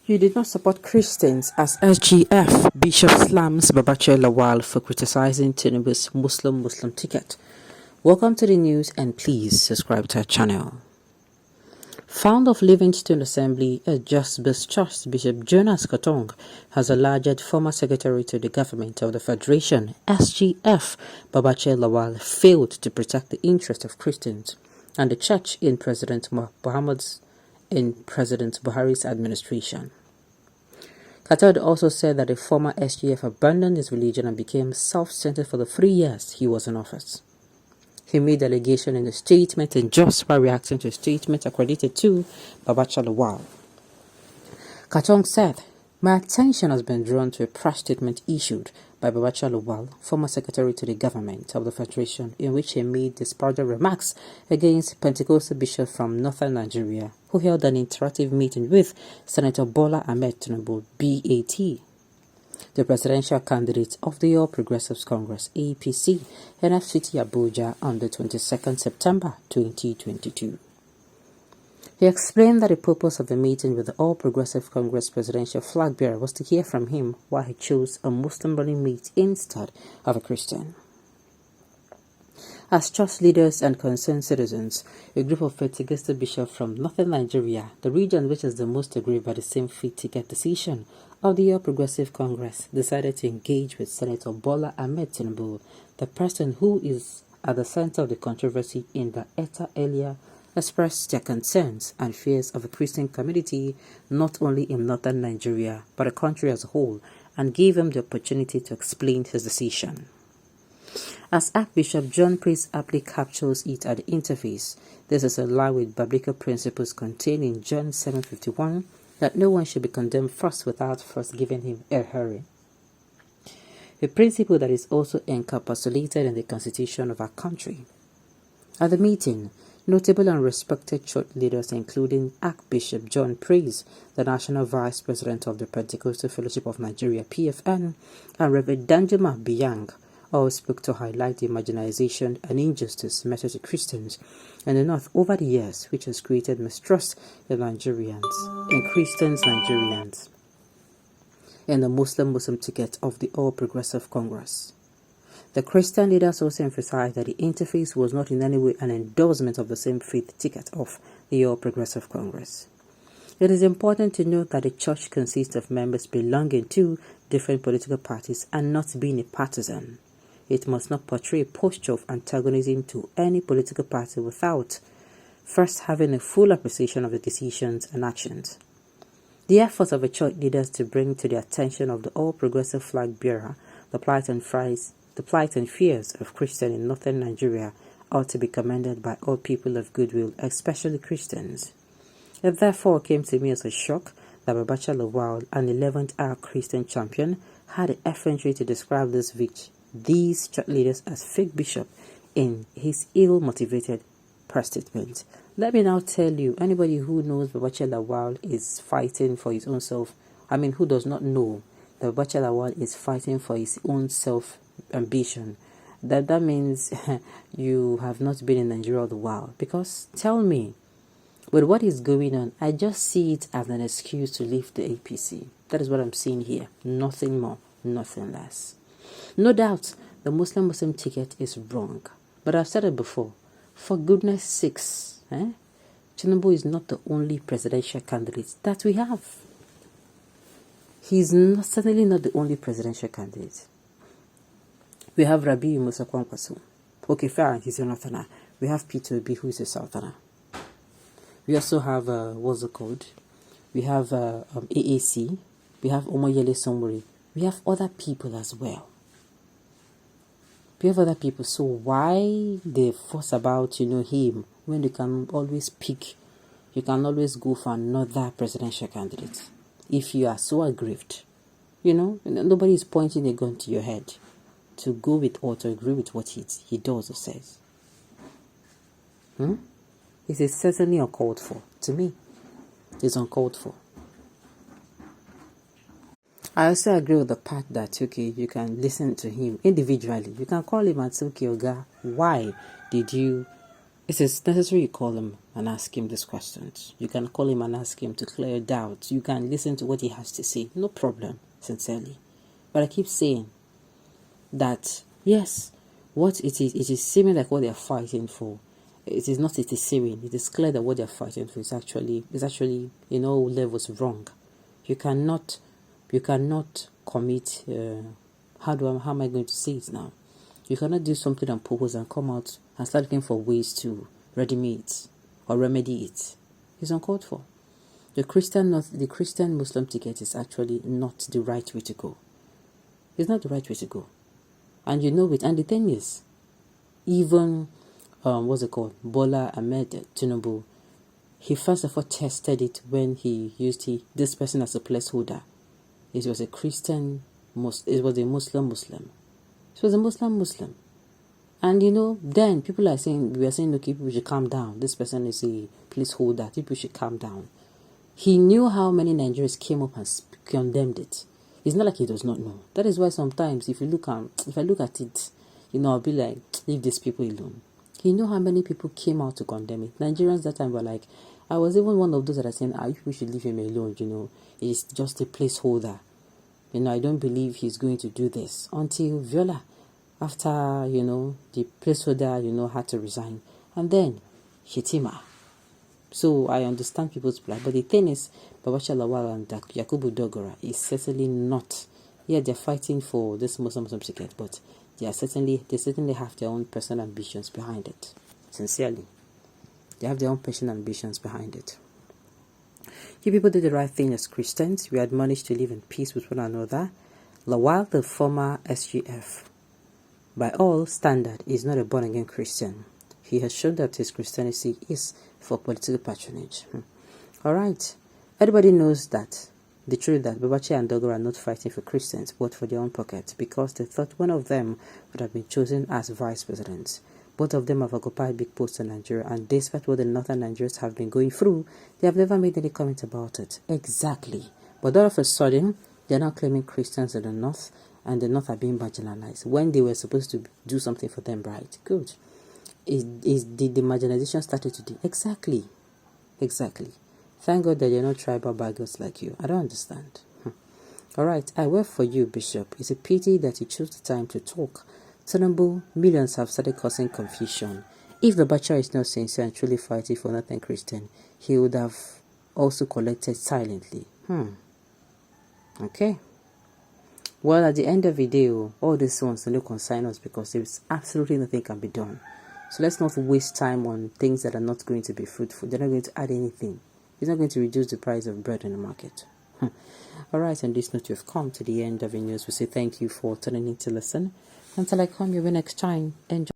You did not support Christians as SGF. Bishop slams Babachir Lawal for criticizing Tinubu's Muslim ticket. Welcome to the news and please subscribe to our channel. Founder of Livingstone Assembly at Just Church, Bishop Jonas Katong, has alleged former Secretary to the Government of the Federation, SGF, Babachir Lawal, failed to protect the interests of Christians and the Church in President Buhari's administration. Katong also said that the former SGF abandoned his religion and became self-centered for the 3 years he was in office. He made the allegation in a statement in Jos while reacting to a statement accredited to Babachir Lawal. Katong said, "My attention has been drawn to a press statement issued by Babachir Lawal, former Secretary to the Government of the Federation, in which he made disparaging remarks against Pentecostal bishop from northern Nigeria, who held an interactive meeting with Senator Bola Ahmed Tinubu, BAT, the presidential candidate of the All Progressives Congress, APC, in FCT Abuja on the 22nd September 2022. He explained that the purpose of the meeting with the All Progressive Congress presidential flag bearer was to hear from him why he chose a Muslim running mate instead of a Christian. As church leaders and concerned citizens, a group of Pentecostal bishops from northern Nigeria, the region which is the most aggrieved by the same faith ticket decision of the All Progressive Congress, decided to engage with Senator Bola Ahmed Tinubu, the person who is at the center of the controversy in the ETA earlier expressed their concerns and fears of the Christian community not only in northern Nigeria but the country as a whole, and gave him the opportunity to explain his decision. As Archbishop John Priest aptly captures it at the interface, this is in line with biblical principles contained in John 7:51 that no one should be condemned first without first giving him a hearing. A principle that is also encapsulated in the constitution of our country. At the meeting, notable and respected church leaders including Archbishop John Priest, the National Vice President of the Pentecostal Fellowship of Nigeria (PFN), and Reverend Danjuma Biang, all spoke to highlight the marginalization and injustice meted to Christians in the North over the years, which has created mistrust in Nigerians, in the Muslim ticket of the All Progressive Congress. The Christian leaders also emphasized that the interface was not in any way an endorsement of the same faith ticket of the All Progressive Congress. It is important to note that the church consists of members belonging to different political parties and not being a partisan. It must not portray a posture of antagonism to any political party without first having a full appreciation of the decisions and actions. The efforts of the church leaders to bring to the attention of the All Progressive flag bearer the plight and fears of Christians in northern Nigeria ought to be commended by all people of goodwill, especially Christians. It therefore came to me as a shock that Babachir Lawal, an 11th-hour Christian champion, had the effrontery to describe these church leaders as fake bishop in his ill-motivated press statement. Let me now tell you, anybody who knows Babachir Lawal is fighting for his own who does not know that Babachir Lawal is fighting for his own self-ambition, that means you have not been in Nigeria all the while. Because tell me, with what is going on, I just see it as an excuse to leave the APC. That is what I'm seeing here. Nothing more, nothing less. No doubt, the Muslim ticket is wrong. But I've said it before. For goodness sakes, Tinubu is not the only presidential candidate that we have. He's certainly not the only presidential candidate. We have Rabiu Musa Kwankwaso. Okay, fair, he's a northerner. We have Peter Obi, who is a southerner. We also have, what's it called? We have AAC. We have Omoyele Somori. We have other people as well. So why the fuss about, him when you can always go for another presidential candidate? If you are so aggrieved, nobody is pointing a gun to your head to go with or to agree with what he does or says. It is certainly uncalled for. To me, it's uncalled for. I also agree with the part that, you can listen to him individually. You can call him and say, Oga, why did you It is necessary you call him and ask him these questions. You can call him and ask him to clear doubts. You can listen to what he has to say. No problem, sincerely. But I keep saying that, yes, what it is seeming like what they are fighting for. It is not, it is seeming. It is clear that what they are fighting for is actually in all levels wrong. You cannot commit, how am I going to say it now? You cannot do something on purpose and come out and start looking for ways to remedy it. It's uncalled for. The Christian Muslim ticket is actually not the right way to go. It's not the right way to go. And you know it. And the thing is, even Bola Ahmed Tinubu, he first of all tested it when he used this person as a placeholder. It was a Muslim. It was a Muslim. And then we are saying, okay, people should calm down. This person is a placeholder. People should calm down. He knew how many Nigerians came up and condemned it. It's not like he does not know. That is why sometimes if I look at it, I'll be like, leave these people alone. He knew how many people came out to condemn it. Nigerians that time were like, I was even one of those that are saying, you people should leave him alone, he's just a placeholder. I don't believe he's going to do this. Until Viola, after, the placeholder, had to resign. And then, Shetima. So I understand people's plight. But the thing is, Babachir, Lawal and Yakubu Dogora is certainly not. Yeah, they're fighting for this Muslim ticket, but they certainly have their own personal ambitions behind it. Sincerely. They have their own personal ambitions behind it. You people do the right thing as Christians. We admonish to live in peace with one another. Lawal, the former SGF, by all standard, is not a born-again Christian. He has shown that his Christianity is for political patronage. Alright. Everybody knows that the truth that Babachir and Dogora are not fighting for Christians, but for their own pocket, because they thought one of them would have been chosen as vice president. Both of them have occupied big posts in Nigeria, and despite what the northern Nigerians have been going through, they have never made any comment about it. Exactly. But all of a sudden, they are now claiming Christians in the north, and the north are being marginalized when they were supposed to do something for them, right? Good. Did the marginalization started today? Exactly. Thank God that you're not tribal baggers like you. I don't understand. Alright, I work for you, Bishop. It's a pity that you chose the time to talk. Tinubu, millions have started causing confusion. If Babachir is not sincere and truly fighting for nothing Christian, he would have also collected silently. Okay. Well, at the end of the day, all these ones don't concern us because there's absolutely nothing can be done. So let's not waste time on things that are not going to be fruitful. They're not going to add anything. It's not going to reduce the price of bread in the market. Alright, on this note, you've come to the end of the news. We say thank you for tuning in to listen. Until I come your way next time, enjoy.